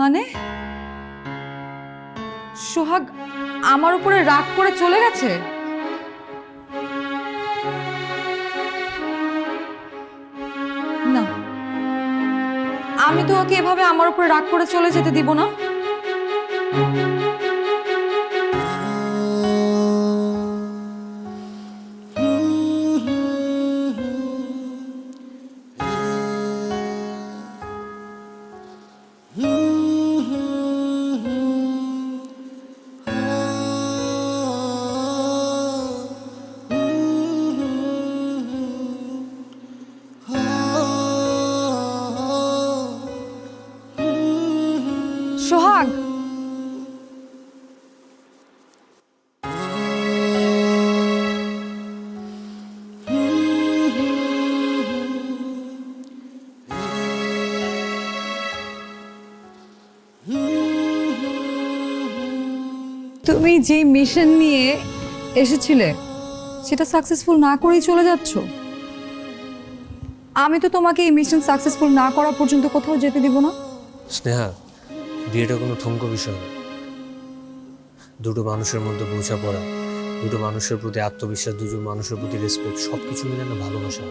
মানে সোহাগ আমার উপরে রাগ করে চলে গেছে? না, আমি তো ওকে এভাবে আমার উপরে রাগ করে চলে যেতে দিব না। সোহাগ, তুমি যে মিশন নিয়ে এসেছিলে সেটা সাকসেসফুল না করেই চলে যাচ্ছ। আমি তো তোমাকে এই মিশন সাকসেসফুল না করা পর্যন্ত কোথাও যেতে দিব না। স্নেহা, বিয়েটা কোনো ঠুনকো বিষয় না। দুটো মানুষের মধ্যে বোঝাপড়া, দুটো মানুষের প্রতি আত্মবিশ্বাস, দুজন মানুষের প্রতি রেসপেক্ট, সব কিছু মিলে না ভালোবাসা।